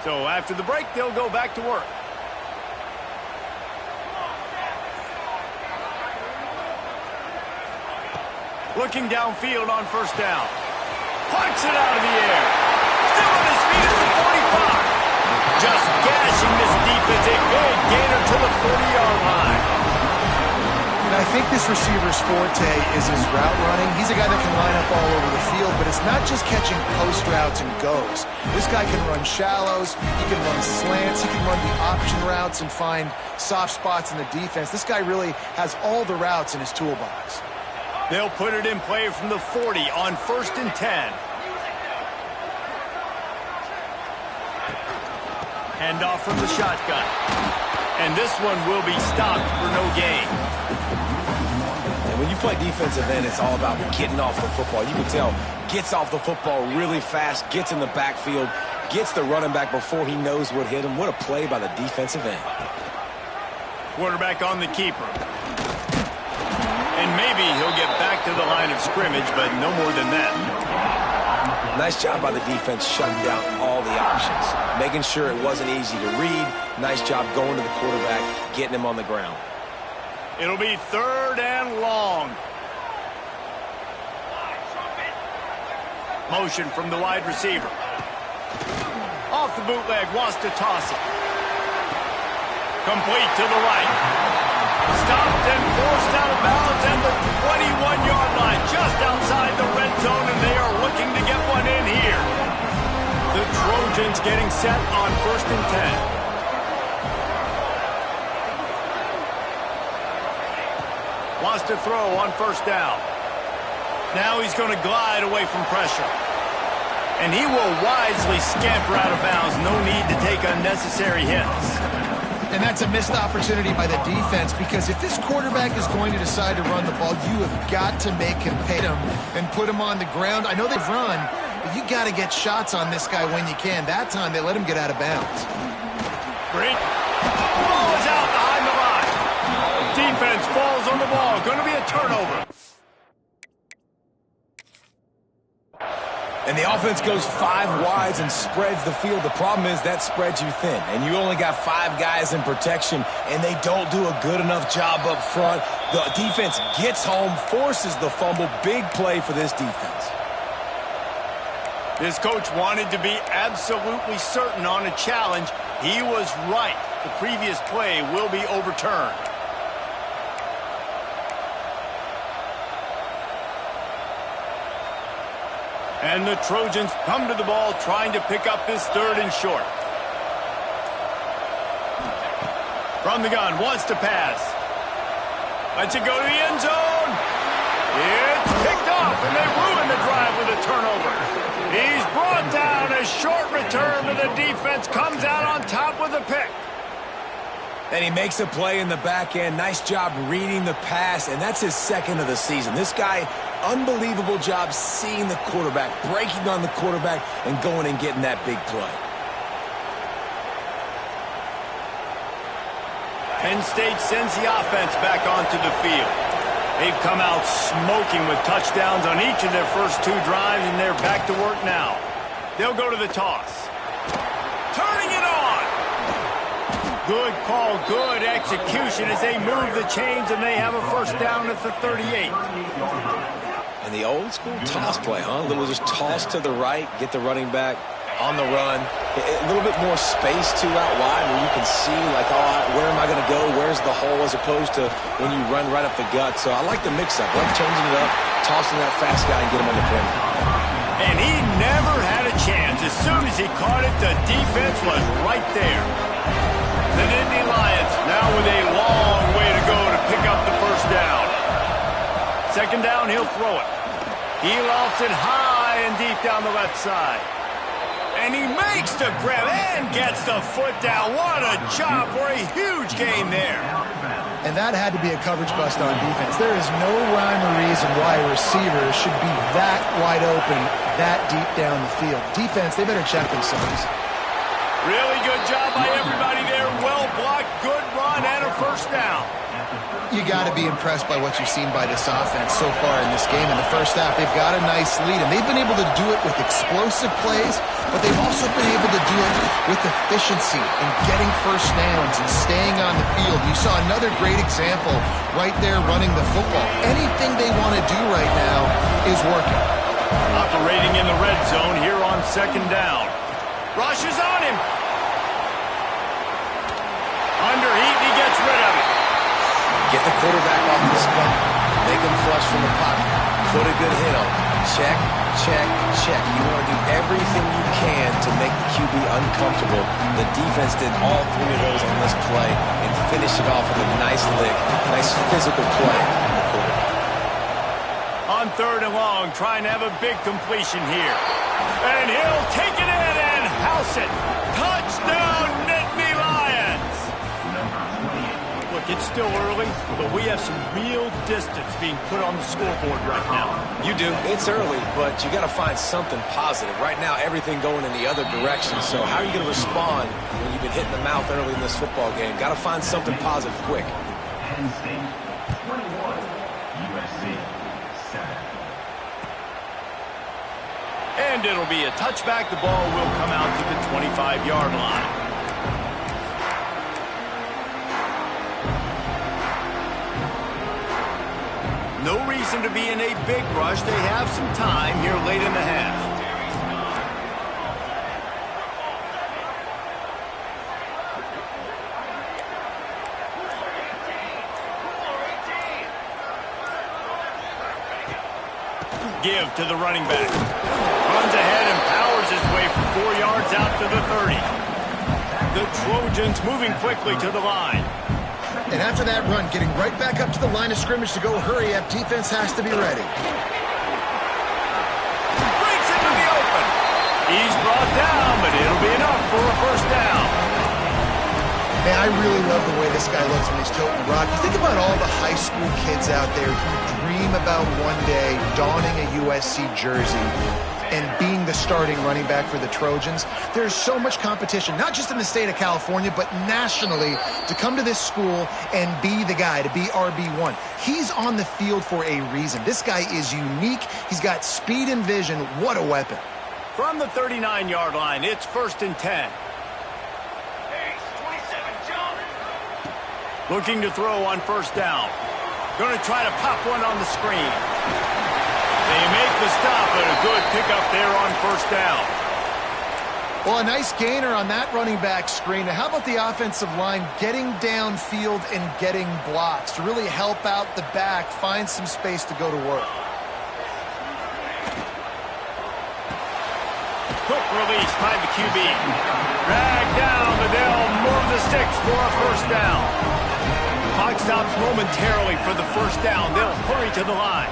So after the break, they'll go back to work. Looking downfield on first down. Punts it out of the air. Still on his feet at the 45. Just gashing this defense. A big gainer to the 40-yard line. And I think this receiver's forte is his route running. He's a guy that can line up all over the field, but it's not just catching post routes and goes. This guy can run shallows, he can run slants, he can run the option routes and find soft spots in the defense. This guy really has all the routes in his toolbox. They'll put it in play from the 40 on 1st and 10. Hand off from the shotgun. And this one will be stopped for no gain. And when you play defensive end, it's all about getting off the football. You can tell, gets off the football really fast, gets in the backfield, gets the running back before he knows what hit him. What a play by the defensive end. Quarterback on the keeper. And maybe he'll get back to the line of scrimmage, but no more than that. Nice job by the defense shutting down all the options, making sure it wasn't easy to read. Nice job going to the quarterback, getting him on the ground. It'll be 3rd and long. Motion from the wide receiver. Off the bootleg, wants to toss it. Complete to the right. Stopped and forced out of bounds at the 21-yard line, just outside the red zone, and they are looking to get one in here. The Trojans getting set on 1st and 10. Wants to throw on 1st down. Now he's going to glide away from pressure. And he will wisely scamper out of bounds. No need to take unnecessary hits. And that's a missed opportunity by the defense, because if this quarterback is going to decide to run the ball, you have got to make him pay him and put him on the ground. I know they've run, but you got to get shots on this guy when you can. That time they let him get out of bounds. Great. Ball is out behind the line. Defense falls on the ball. Going to be a turnover. And the offense goes 5 wides and spreads the field. The problem is that spreads you thin, and you only got 5 guys in protection, and they don't do a good enough job up front. The defense gets home, forces the fumble. Big play for this defense. This coach wanted to be absolutely certain on a challenge. He was right. The previous play will be overturned. And the Trojans come to the ball, trying to pick up this 3rd and short. From the gun, wants to pass. Lets it go to the end zone. It's picked off, and they ruin the drive with a turnover. He's brought down. A short return, but the defense comes out on top with a pick. And he makes a play in the back end. Nice job reading the pass, and that's his 2nd of the season. This guy, unbelievable job seeing the quarterback, breaking on the quarterback, and going and getting that big play. Penn State sends the offense back onto the field. They've come out smoking with touchdowns on each of their first 2 drives, and they're back to work now. They'll go to the toss. Turning it on. Good call, good execution as they move the chains, and they have a 1st down at the 38. And the old school toss play, huh? A little just toss to the right, get the running back on the run. A little bit more space too out wide where you can see, like, oh, where am I going to go? Where's the hole, as opposed to when you run right up the gut. So I like the mix-up. I like changing it up, tossing that fast guy and get him on the perimeter. And he never had a chance. As soon as he caught it, the defense was right there. The Nittany Lions now with a long way to go to pick up the 1st down. 2nd down, he'll throw it. He lofts it high and deep down the left side. And he makes the grab and gets the foot down. What a job for a huge gain there. And that had to be a coverage bust on defense. There is no rhyme or reason why a receiver should be that wide open, that deep down the field. Defense, they better check themselves. Really good job by everybody there. Well blocked, good run, and a 1st down. You got to be impressed by what you've seen by this offense so far in this game. In the first half, they've got a nice lead, and they've been able to do it with explosive plays, but they've also been able to do it with efficiency and getting first downs and staying on the field. You saw another great example right there running the football. Anything they want to do right now is working. Operating in the red zone here on second down. Rush is on him. Under heat, he gets rid of it. Get the quarterback off the spot. Make him flush from the pocket. Put a good hit on him. Check, check, check. You want to do everything you can to make the QB uncomfortable. The defense did all three of those on this play and finished it off with a nice lick, nice physical play on the quarterback. On third and long, trying to have a big completion here. And he'll take it in and house it. Touchdown, Nittany Lions! Look, it's still early, but we have some real distance being put on the scoreboard right now. You do. It's early, but you got to find something positive. Right now, everything going in the other direction. So how are you going to respond when you've been hit in the mouth early in this football game? Got to find something positive quick. Penn State, 21, USC, 7. And it'll be a touchback. The ball will come out to the 25-yard line. No reason to be in a big rush. They have some time here late in the half. Give to the running back. Runs ahead and powers his way for 4 yards out to the 30. The Trojans moving quickly to the line. And after that run, getting right back up to the line of scrimmage to go hurry up, defense has to be ready. Breaks into the open. He's brought down, but it'll be enough for a first down. Man, I really love the way this guy looks when he's toting the rock. You think about all the high school kids out there who dream about one day donning a USC jersey and being the starting running back for the Trojans. There's so much competition, not just in the state of California, but nationally, to come to this school and be the guy, to be RB1. He's on the field for a reason. This guy is unique. He's got speed and vision. What a weapon. From the 39-yard line, it's 1st and 10. Looking to throw on first down. Going to try to pop one on the screen. They make the stop, but a good pickup there on first down. Well, a nice gainer on that running back screen. Now, how about the offensive line getting downfield and getting blocks to really help out the back, find some space to go to work. Quick release by the QB. Drag down, but they'll move the sticks for a first down. Clock stops momentarily for the first down. They'll hurry to the line.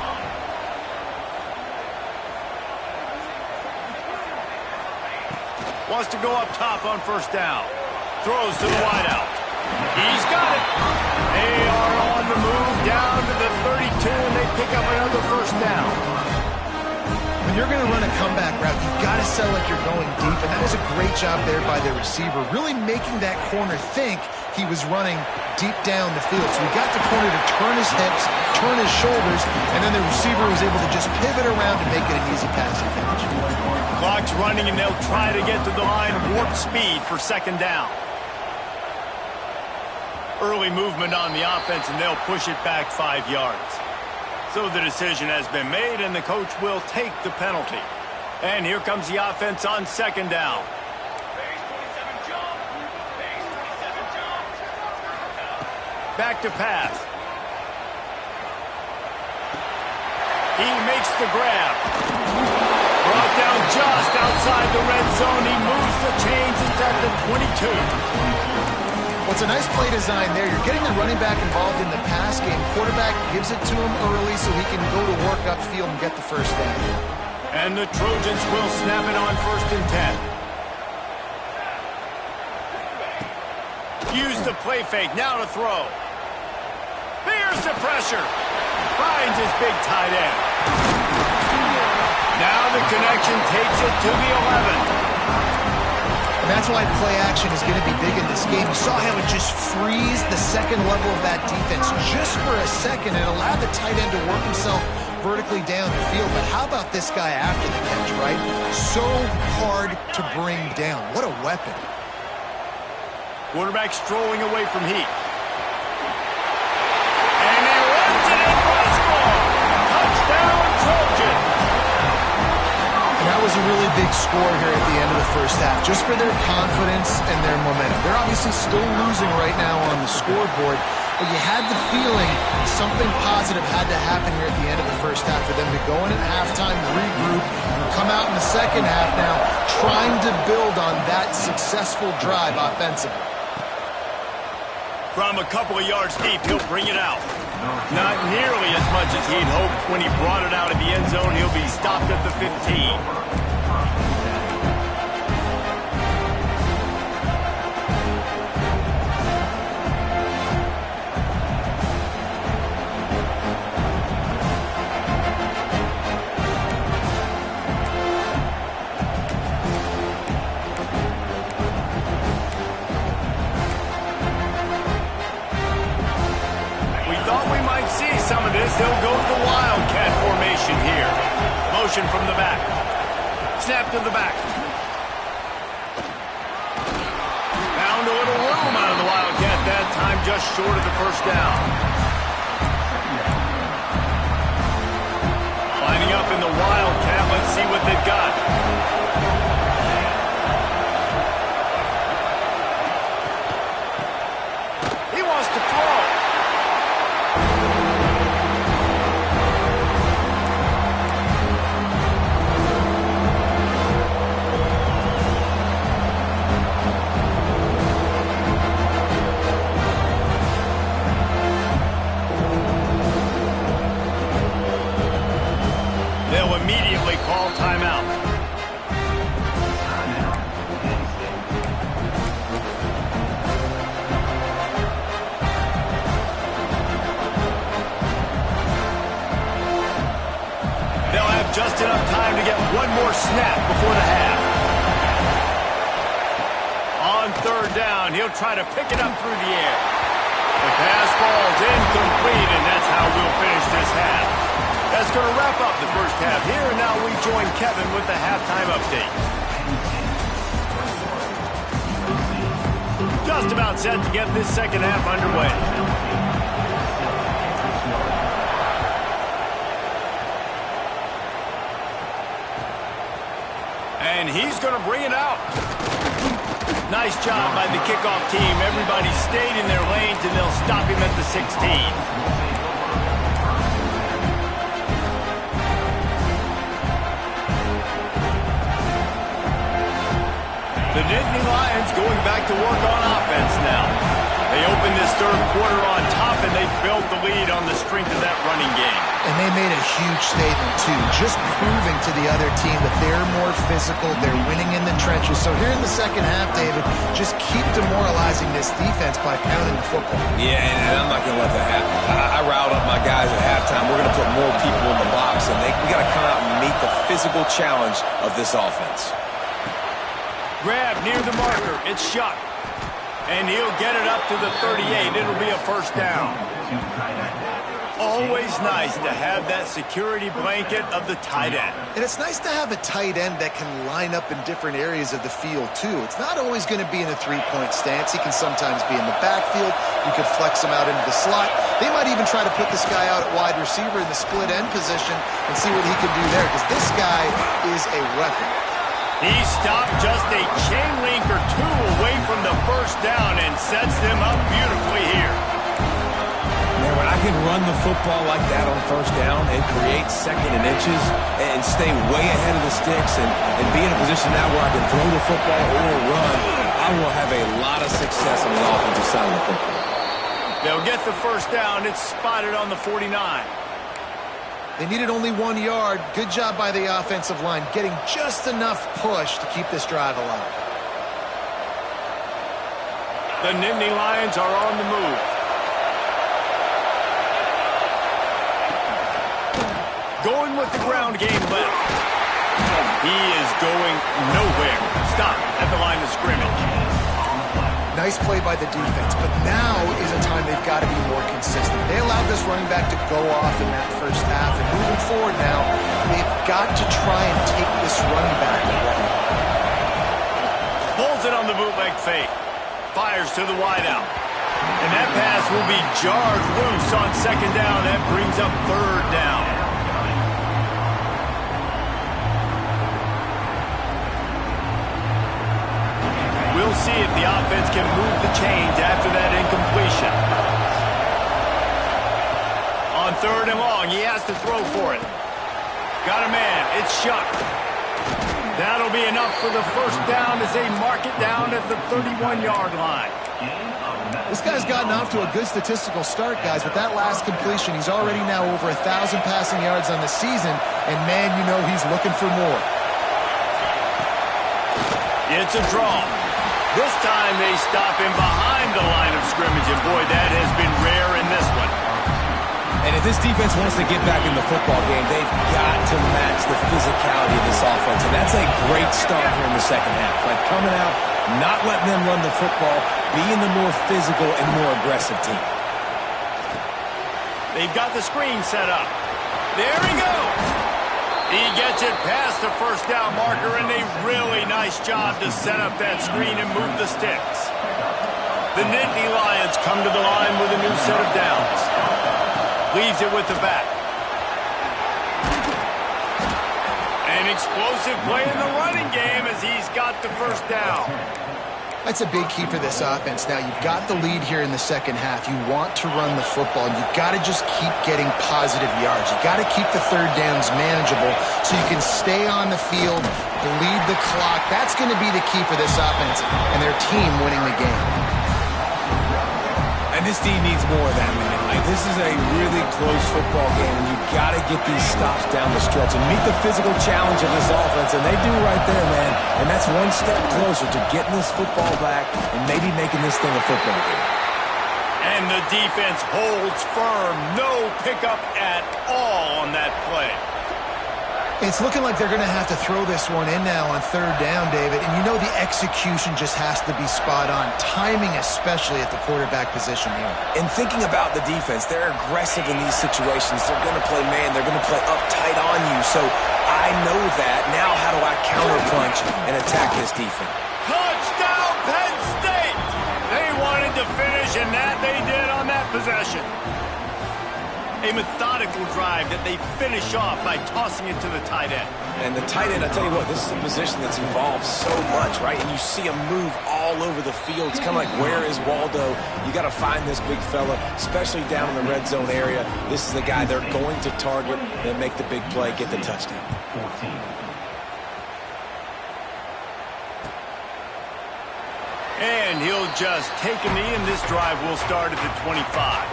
Wants to go up top on first down. Throws to the wideout. He's got it. They are on the move down to the 32, and they pick up another first down. When you're going to run a comeback route, you've got to sell like you're going deep, and that was a great job there by the receiver, really making that corner think he was running deep down the field. So we got the corner to turn his hips, turn his shoulders, and then the receiver was able to just pivot around and make it an easy passing finish. Clock's running, and they'll try to get to the line warp speed for second down. Early movement on the offense, and they'll push it back 5 yards. So the decision has been made, and the coach will take the penalty. And here comes the offense on second down. Back to pass. He makes the grab. Brought down just outside the red zone. He moves the chains. It's at the 22. Well, it's a nice play design there. You're getting the running back involved in the pass game. Quarterback gives it to him early so he can go to work upfield and get the first down. And the Trojans will snap it on 1st and 10. Use the play fake. Now to throw. Here's the pressure. Finds his big tight end. Now the connection takes it to the 11. And that's why play action is going to be big in this game. You saw how it just frees the second level of that defense just for a second and allowed the tight end to work himself vertically down the field. But how about this guy after the catch, right? So hard to bring down. What a weapon. Quarterback strolling away from heat. And he runs it in for a score. Touchdown, Trojan. And that was a really big score here at the end of the first half, just for their confidence and their momentum. They're obviously still losing right now on the scoreboard, but you had the feeling something positive had to happen here at the end of the first half for them to go in at halftime, regroup, and come out in the second half now trying to build on that successful drive offensively. From a couple of yards deep, he'll bring it out. Not nearly as much as he'd hoped when he brought it out of the end zone. He'll be stopped at the 15. Some of this, they'll go to the Wildcat formation here. Motion from the back. Snap to the back. Found a little room out of the Wildcat that time, just short of the first down. Lining up in the Wildcat, let's see what they've got. He wants to throw. They'll immediately call timeout. They'll have just enough time to get one more snap before the half. On third down, he'll try to pick it up through the air. The pass falls incomplete, and that's how we'll finish this half. That's going to wrap up the first half here, and now we join Kevin with the halftime update. Just about set to get this second half underway. And he's going to bring it out. Nice job by the kickoff team. Everybody stayed in their lanes, and they'll stop him at the 16. The Nittany Lions going back to work on offense now. They opened this third quarter on top, and they built the lead on the strength of that running game. And they made a huge statement, too, just proving to the other team that they're more physical, they're winning in the trenches. So here in the second half, David, just keep demoralizing this defense by pounding the football. Yeah, and I'm not going to let that happen. I riled up my guys at halftime. We're going to put more people in the box, and we got to come out and meet the physical challenge of this offense. Grab near the marker. It's Shuck. And he'll get it up to the 38. It'll be a first down. Always nice to have that security blanket of the tight end. And it's nice to have a tight end that can line up in different areas of the field, too. It's not always going to be in a three-point stance. He can sometimes be in the backfield. You could flex him out into the slot. They might even try to put this guy out at wide receiver in the split end position and see what he can do there, because this guy is a weapon. He stopped just a chain link or two away from the first down and sets them up beautifully here. Man, when I can run the football like that on first down and create second and inches and stay way ahead of the sticks and be in a position now where I can throw the football or run, I will have a lot of success on the offensive side of the football. They'll get the first down. It's spotted on the 49. They needed only 1 yard. Good job by the offensive line, getting just enough push to keep this drive alive. The Nittany Lions are on the move. Going with the ground game left. He is going nowhere. stop at the line of scrimmage. Nice play by the defense, but now is a time they've got to be more consistent. They allowed this running back to go off in that first half, and moving forward now, they've got to try and take this running back away. Pulls it on the bootleg fake. Fires to the wideout. And that pass will be jarred loose on second down. That brings up third down. We'll see if the offense can move the chains after that incompletion. On third and long, he has to throw for it. Got a man. It's Shuck. That'll be enough for the first down as they mark it down at the 31-yard line. This guy's gotten off to a good statistical start, guys. With that last completion, he's already now over 1,000 passing yards on the season, and man, you know he's looking for more. It's a draw. This time they stop him behind the line of scrimmage, and boy, that has been rare in this one. And if this defense wants to get back in the football game, they've got to match the physicality of this offense. And that's a great start here in the second half. Like coming out, not letting them run the football, being the more physical and more aggressive team. They've got the screen set up. There he goes. He gets it past the first down marker, and a really nice job to set up that screen and move the sticks. The Nittany Lions come to the line with a new set of downs. Leaves it with the back. An explosive play in the running game as he's got the first down. That's a big key for this offense. Now, you've got the lead here in the second half. You want to run the football, and you've got to just keep getting positive yards. You've got to keep the third downs manageable so you can stay on the field, bleed the clock. That's going to be the key for this offense and their team winning the game. And this team needs more of that, man. Like, this is a really close football game, and you've got to get these stops down the stretch and meet the physical challenge of this offense, and they do right there, man. And that's one step closer to getting this football back and maybe making this thing a football game. And the defense holds firm. No pickup at all on that play. It's looking like they're going to have to throw this one in now on third down, David. And you know the execution just has to be spot on. Timing, especially at the quarterback position here. And thinking about the defense, they're aggressive in these situations. They're going to play man. They're going to play up tight on you. So I know that. Now how do I counterpunch and attack this defense? Touchdown, Penn State! They wanted to finish, and that they did on that possession. A methodical drive that they finish off by tossing it to the tight end. And the tight end, I tell you what, this is a position that's evolved so much, right? And you see him move all over the field. It's kind of like, where is Waldo? You got to find this big fella, especially down in the red zone area. This is the guy they're going to target and make the big play, get the touchdown. 14. And he'll just take a knee, and this drive will start at the 25.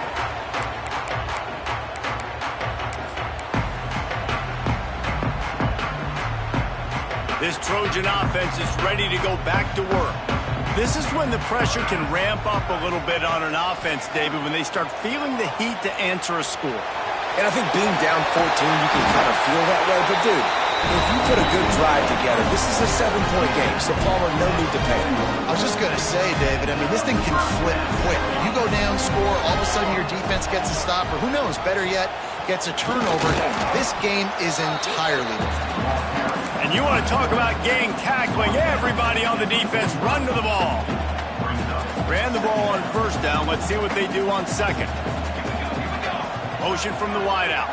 This Trojan offense is ready to go back to work. This is when the pressure can ramp up a little bit on an offense, David, when they start feeling the heat to answer a score. And I think being down 14, you can kind of feel that way. But, dude, if you put a good drive together, this is a 7-point game, so Palmer, no need to panic. I was just going to say, David, I mean, this thing can flip quick. You go down, score, all of a sudden your defense gets a stop, or who knows, better yet, gets a turnover. This game is entirely different. And you want to talk about gang tackling, everybody on the defense run to the ball. Ran the ball on first down. Let's see what they do on second. Motion from the wideout.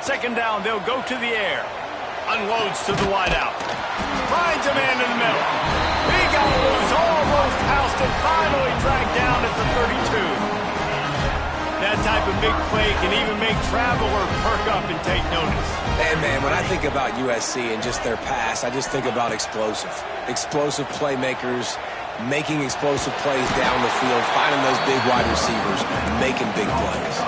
Second down, they'll go to the air. Unloads to the wideout. Finds a man in the middle. He got loose, almost housed it, finally dragged down at the 32. That type of big play can even make Traveler perk up and take notice. And, man, when I think about USC and just their pass, I just think about explosive. Explosive playmakers, making explosive plays down the field, finding those big wide receivers, making big plays.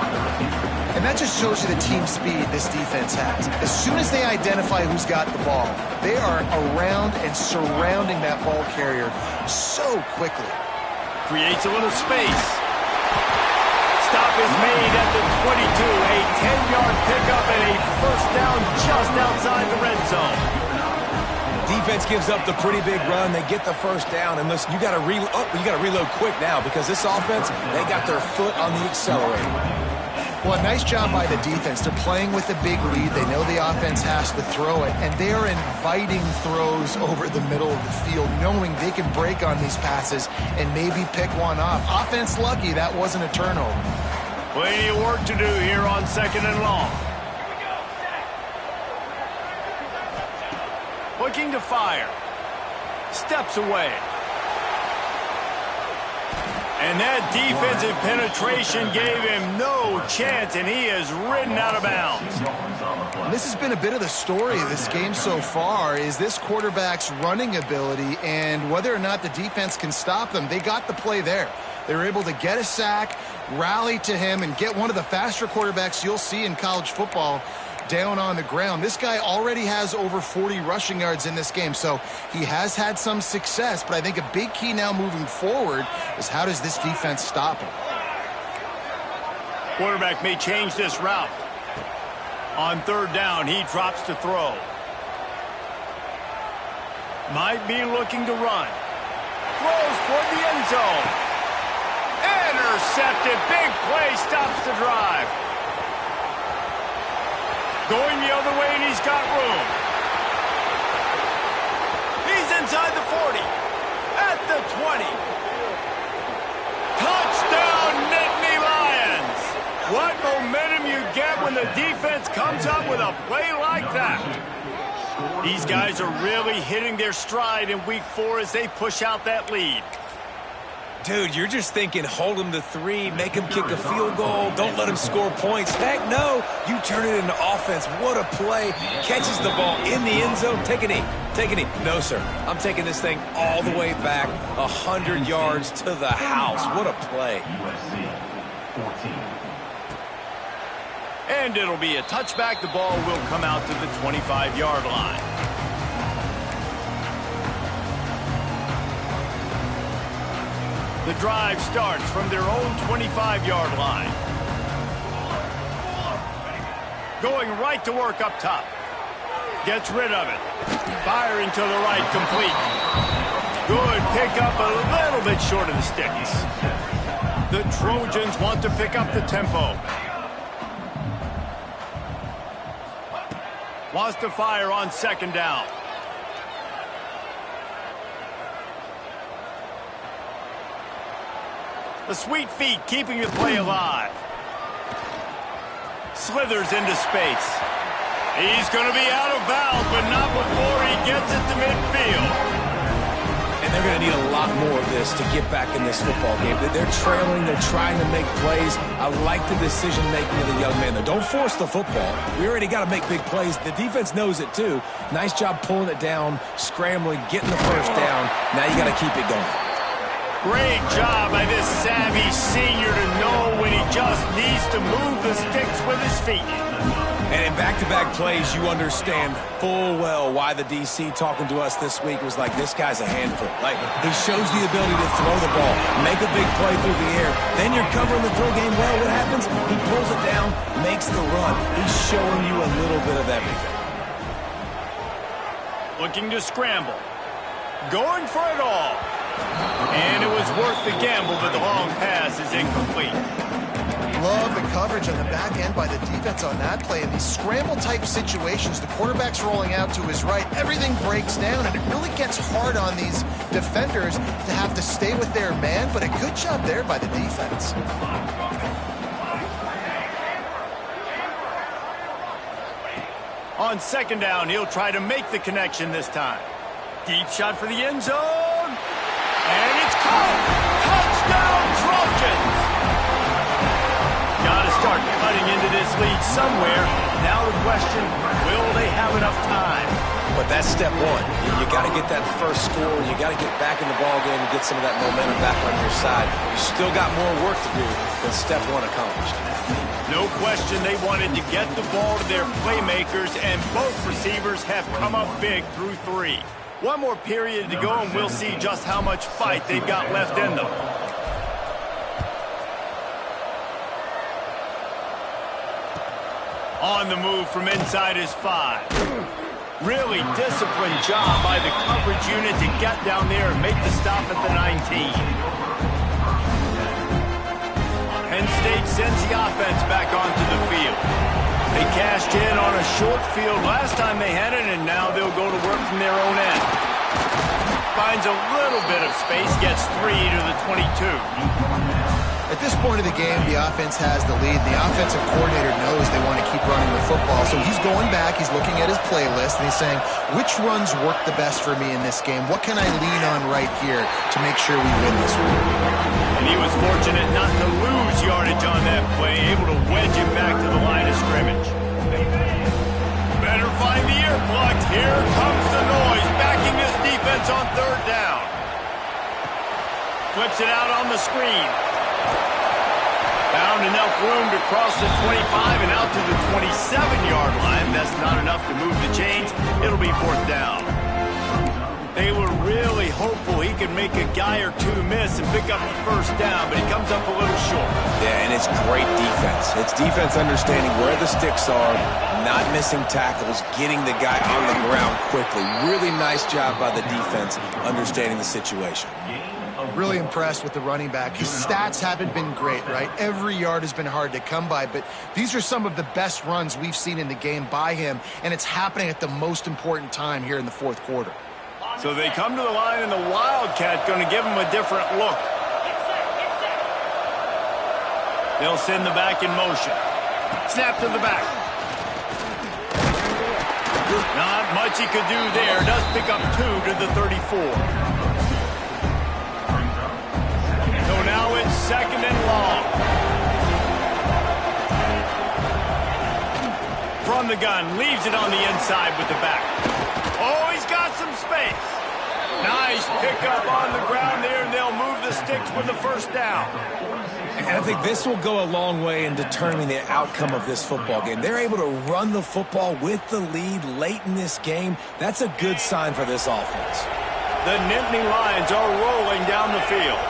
And that just shows you the team speed this defense has. As soon as they identify who's got the ball, they are around and surrounding that ball carrier so quickly. Creates a little space. Stop is made at the 22. A 10-yard pickup and a first down just outside the red zone. defense gives up the pretty big run. They get the first down. And listen, you got to reload quick now because this offense, they got their foot on the accelerator. Well, nice job by the defense. They're playing with a big lead. They know the offense has to throw it, and they are inviting throws over the middle of the field, knowing they can break on these passes and maybe pick one off. Offense lucky that wasn't a turnover. Plenty of work to do here on 2nd and long. Looking to fire. Steps away. And that defensive penetration gave him no chance, and he is ridden out of bounds. And this has been a bit of the story of this game so far, is this quarterback's running ability and whether or not the defense can stop them. They got the play there. They were able to get a sack, rally to him, and get one of the faster quarterbacks you'll see in college football down on the ground. This guy already has over 40 rushing yards in this game, so he has had some success, but I think a big key now moving forward is how does this defense stop him? Quarterback may change this route. On 3rd down, he drops to throw. Might be looking to run. Throws toward the end zone. Intercepted. Big play stops the drive. Going the other way, and he's got room. He's inside the 40. At the 20. Touchdown, Nittany Lions. What momentum you get when the defense comes up with a play like that. These guys are really hitting their stride in week 4 as they push out that lead. Dude, you're just thinking hold him to 3, make him kick a field goal, don't let him score points. Heck no, you turn it into offense. What a play. Catches the ball in the end zone. Take a knee. Take a knee. No, sir. I'm taking this thing all the way back 100 yards to the house. What a play. USC 14. And it'll be a touchback. The ball will come out to the 25-yard line. The drive starts from their own 25-yard line. Going right to work up top. Gets rid of it. Firing to the right, complete. Good pickup, a little bit short of the sticks. The Trojans want to pick up the tempo. Wants to fire on 2nd down. The sweet feet keeping the play alive. Slithers into space. He's going to be out of bounds, but not before he gets it to midfield. And they're going to need a lot more of this to get back in this football game. They're trailing. They're trying to make plays. I like the decision-making of the young man, though. Don't force the football. We already got to make big plays. The defense knows it, too. Nice job pulling it down, scrambling, getting the first down. Now you got to keep it going. Great job by this savvy senior to know when he just needs to move the sticks with his feet. And in back-to-back plays, you understand full well why the DC talking to us this week was like, this guy's a handful. Like, he shows the ability to throw the ball, make a big play through the air. Then you're covering the throw game well. What happens? He pulls it down, makes the run. He's showing you a little bit of everything. Looking to scramble. Going for it all. And it was worth the gamble, but the long pass is incomplete. Love the coverage on the back end by the defense on that play. In these scramble-type situations, the quarterback's rolling out to his right. Everything breaks down, and it really gets hard on these defenders to have to stay with their man, but a good job there by the defense. On 2nd down, he'll try to make the connection this time. Deep shot for the end zone. And it's caught. Touchdown, Trojans. Got to start cutting into this lead somewhere. Now the question, will they have enough time? But that's step 1. You got to get that first score. You got to get back in the ball game and get some of that momentum back on your side. You still got more work to do than step 1 accomplished. No question they wanted to get the ball to their playmakers, and both receivers have come up big through 3. One more period to go, and we'll see just how much fight they've got left in them. On the move from inside his 5. Really disciplined job by the coverage unit to get down there and make the stop at the 19. Penn State sends the offense back onto the field. They cashed in on a short field last time they had it, and now they'll go to work from their own end. Finds a little bit of space, gets 3 to the 22. At this point of the game, the offense has the lead. The offensive coordinator knows they want to keep running the football, so he's going back, he's looking at his playlist, and he's saying, which runs work the best for me in this game? What can I lean on right here to make sure we win this one? And he was fortunate not to lose yardage on that play, able to wedge him back to the line of scrimmage. Better find the ear plugs. Here comes the noise, backing this defense on 3rd down. Flips it out on the screen. Found enough room to cross the 25 and out to the 27-yard line. That's not enough to move the chains. It'll be 4th down. They were really hopeful he could make a guy or two miss and pick up the 1st down, but he comes up a little short. Yeah, and it's great defense. It's defense understanding where the sticks are, not missing tackles, getting the guy on the ground quickly. Really nice job by the defense understanding the situation. Really impressed with the running back. His stats haven't been great, right? Every yard has been hard to come by, but these are some of the best runs we've seen in the game by him, and it's happening at the most important time here in the 4th quarter. So they come to the line, and the Wildcat going to give him a different look. They'll send the back in motion. Snap to the back. Not much he could do there. Does pick up 2 to the 34. So now it's 2nd and long. From the gun, leaves it on the inside with the back. Oh, he's got some space. Nice pickup on the ground there, and they'll move the sticks with the 1st down. And I think this will go a long way in determining the outcome of this football game. They're able to run the football with the lead late in this game. That's a good sign for this offense. The Nittany Lions are rolling down the field.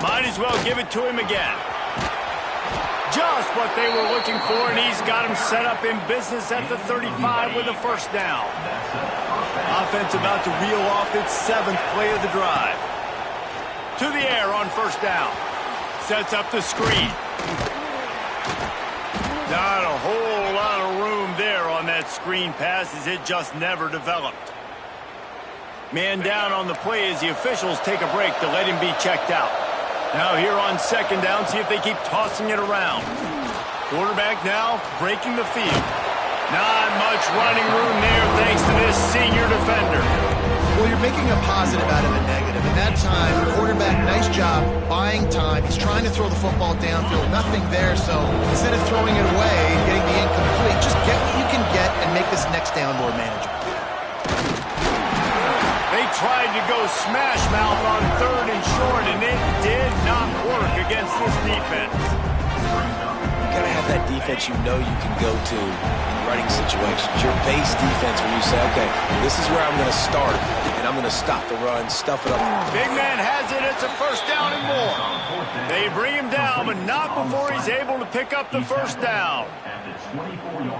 Might as well give it to him again. Just what they were looking for, and he's got him set up in business at the 35 with a 1st down. Offense about to reel off its 7th play of the drive. To the air on 1st down. Sets up the screen. Not a whole lot of room there on that screen pass, as it just never developed. Man down on the play as the officials take a break to let him be checked out. Now here on 2nd down, see if they keep tossing it around. Quarterback now breaking the field. Not much running room there thanks to this senior defender. Well, you're making a positive out of a negative. In that time, quarterback, nice job buying time. He's trying to throw the football downfield. Nothing there, so instead of throwing it away and getting the incomplete, just get what you can get and make this next down more manageable. They tried to go smash mouth on 3rd and short, and it did not work against this defense. You gotta have that defense you know you can go to in running situations. Your base defense where you say, okay, this is where I'm gonna start, and I'm gonna stop the run, stuff it up. Big man has it. It's a 1st down and more. They bring him down, but not before he's able to pick up the 1st down.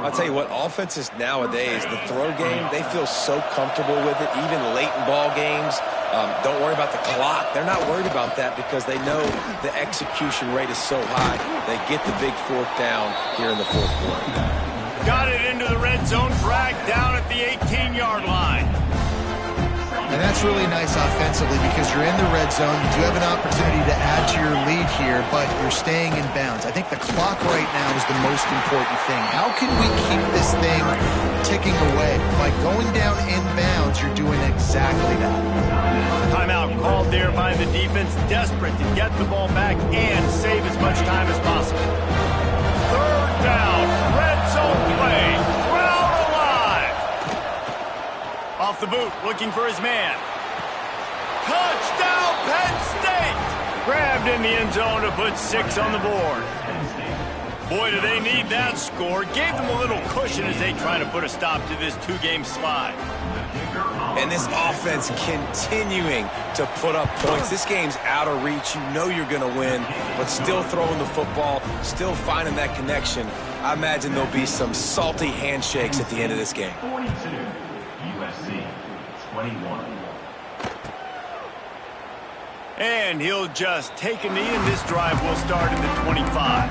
I'll tell you what, offenses nowadays, the throw game, they feel so comfortable with it, even late in ball games. Don't worry about the clock. They're not worried about that because they know the execution rate is so high. They get the big 4th down here in the 4th quarter. Got it into the red zone. Bragg down at the 18-yard line. And that's really nice offensively because you're in the red zone. You do have an opportunity to add to your lead here, but you're staying in bounds. I think the clock right now is the most important thing. How can we keep this thing ticking away? By going down in bounds, you're doing exactly that. Timeout called there by the defense, desperate to get the ball back and save as much time as possible. 3rd down, red zone play. Crowd alive. Off the boot, looking for his man. Touchdown, Penn State! Grabbed in the end zone to put 6 on the board. Boy, do they need that score. Gave them a little cushion as they try to put a stop to this 2-game slide. And this offense continuing to put up points. This game's out of reach. You know you're going to win, but still throwing the football, still finding that connection. I imagine there'll be some salty handshakes at the end of this game. 42, USC 21. And he'll just take a knee, and this drive will start in the 25.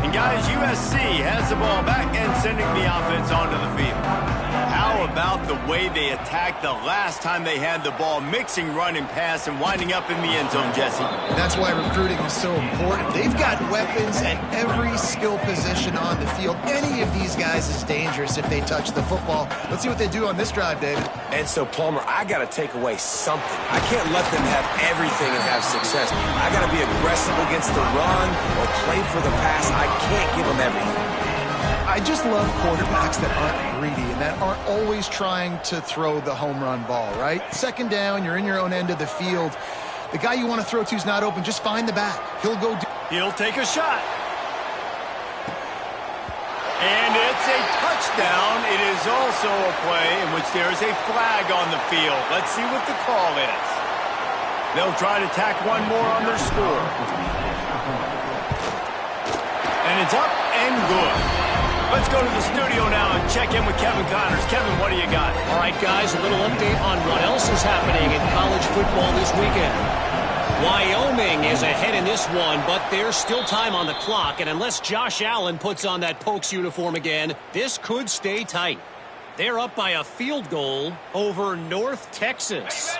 And guys, USC has the ball back and sending the offense onto the field. How about the way they attacked the last time they had the ball, mixing run and pass and winding up in the end zone, Jesse? That's why recruiting is so important. They've got weapons at every skill position on the field. Any of these guys is dangerous if they touch the football. Let's see what they do on this drive, David. And so, Palmer, I got to take away something. I can't let them have everything and have success. I got to be aggressive against the run or play for the pass. I can't give them everything. I just love quarterbacks that aren't greedy and that aren't always trying to throw the home run ball, right? Second down, you're in your own end of the field. The guy you want to throw to is not open. Just find the back. He'll take a shot. And it's a touchdown. It is also a play in which there is a flag on the field. Let's see what the call is. They'll try to tack one more on their score. And it's up and good. Let's go to the studio now and check in with Kevin Connors. Kevin, what do you got? All right, guys, a little update on what else is happening in college football this weekend. Wyoming is ahead in this one, but there's still time on the clock, and unless Josh Allen puts on that Pokes uniform again, this could stay tight. They're up by a field goal over North Texas.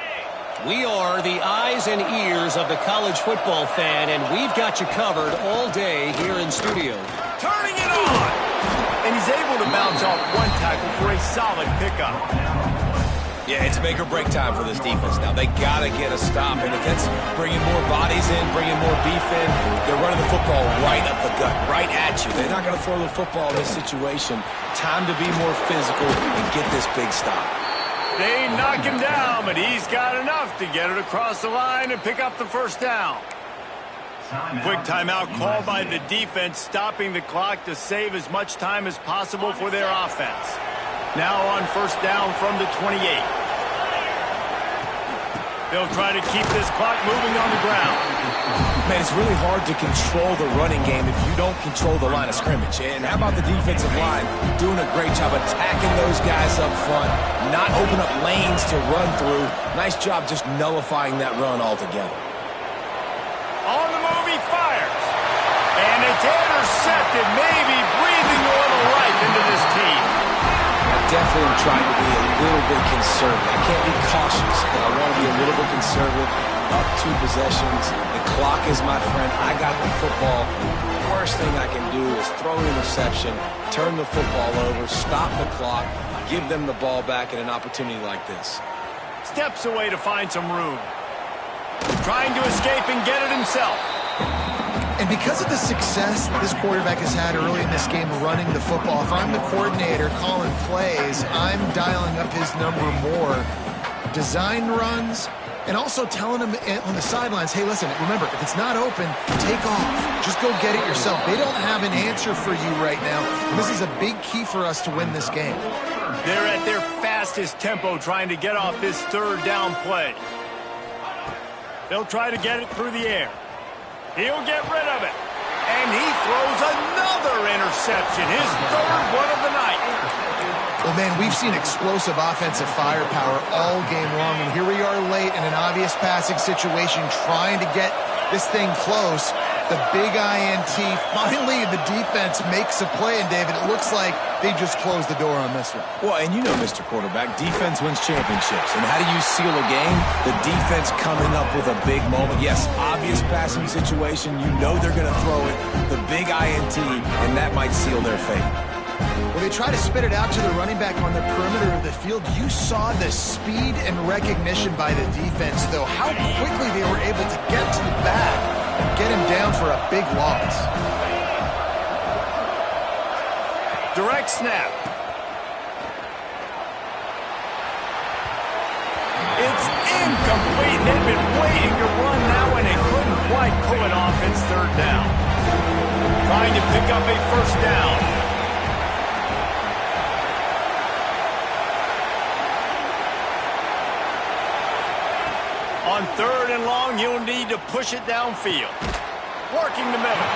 We are the eyes and ears of the college football fan, and we've got you covered all day here in studio. Turning it on! And he's able to bounce off one tackle for a solid pickup. Yeah, it's make or break time for this defense now. They got to get a stop, and if that's bringing more bodies in, bringing more beef in, they're running the football right up the gut, right at you. They're not going to throw the football in this situation. Time to be more physical and get this big stop. They knock him down, but he's got enough to get it across the line and pick up the first down. Quick timeout called by the defense, stopping the clock to save as much time as possible for their offense. Now on first down from the 28. They'll try to keep this clock moving on the ground. Man, it's really hard to control the running game if you don't control the line of scrimmage. And how about the defensive line doing a great job attacking those guys up front, not open up lanes to run through. Nice job just nullifying that run altogether. On the move, he fires. And it's intercepted, maybe breathing a little life into this team. I definitely am trying to be a little bit conservative. I can't be cautious, but I want to be a little bit conservative. Up 2 possessions. The clock is my friend. I got the football. The worst thing I can do is throw an interception, turn the football over, stop the clock, give them the ball back in an opportunity like this. Steps away to find some room. Trying to escape and get it himself. And because of the success this quarterback has had early in this game running the football, if I'm the coordinator calling plays, I'm dialing up his number more. Design runs, and also telling him on the sidelines, hey, listen, remember, if it's not open, take off. Just go get it yourself. They don't have an answer for you right now. And this is a big key for us to win this game. They're at their fastest tempo trying to get off this third down play. They'll try to get it through the air. He'll get rid of it. And he throws another interception, his third one of the night. Well, man, we've seen explosive offensive firepower all game long, and here we are late in an obvious passing situation trying to get this thing close. The big INT. Finally, the defense makes a play, and David, it looks like they just closed the door on this one. Well, and you know, Mr. Quarterback, defense wins championships. And how do you seal a game? The defense coming up with a big moment. Yes, obvious passing situation. You know they're going to throw it. The big INT, and that might seal their fate. Well, they try to spit it out to the running back on the perimeter of the field. You saw the speed and recognition by the defense, though, how quickly they were able to get to the back and get him down for a big loss. Direct snap. It's incomplete. They've been waiting to run now, and they couldn't quite pull it off. It's third down. Trying to pick up a first down. On On 3rd and long, you'll need to push it downfield. Working the middle.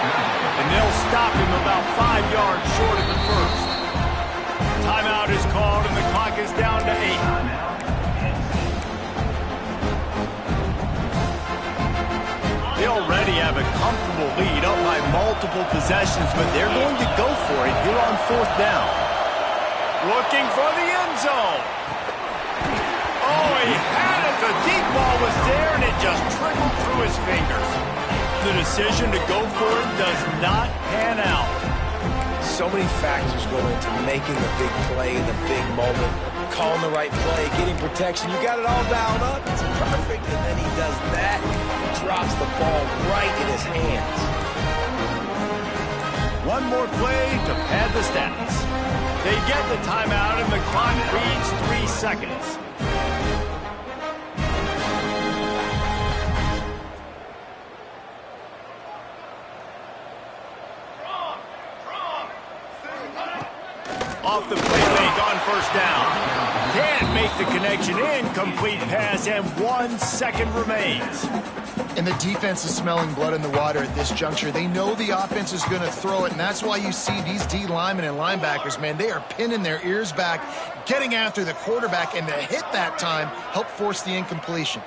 And they'll stop him about 5 yards short of the first. Timeout is called, and the clock is down to 8. They already have a comfortable lead up by multiple possessions, but they're going to go for it here on 4th down. Looking for the end zone. Oh, he had it. The deep ball was there, and it just trickled through his fingers. The decision to go for it does not pan out. So many factors go into making the big play in the big moment. Calling the right play, getting protection. You got it all dialed up. It's perfect. And then he does that. Drops the ball right in his hands. One more play to pad the stats. They get the timeout, and the clock reads 3 seconds. Off the play fake on 1st down. Can't make the connection. Incomplete pass, and 1 second remains. And the defense is smelling blood in the water at this juncture. They know the offense is going to throw it, and that's why you see these D linemen and linebackers, man, they are pinning their ears back, getting after the quarterback, and the hit that time helped force the incompletion.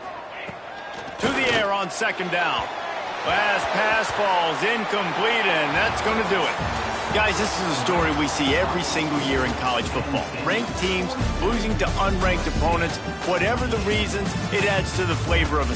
To the air on 2nd down. Last pass falls incomplete, and that's going to do it. Guys, this is a story we see every single year in college football. Ranked teams losing to unranked opponents. Whatever the reasons, it adds to the flavor of a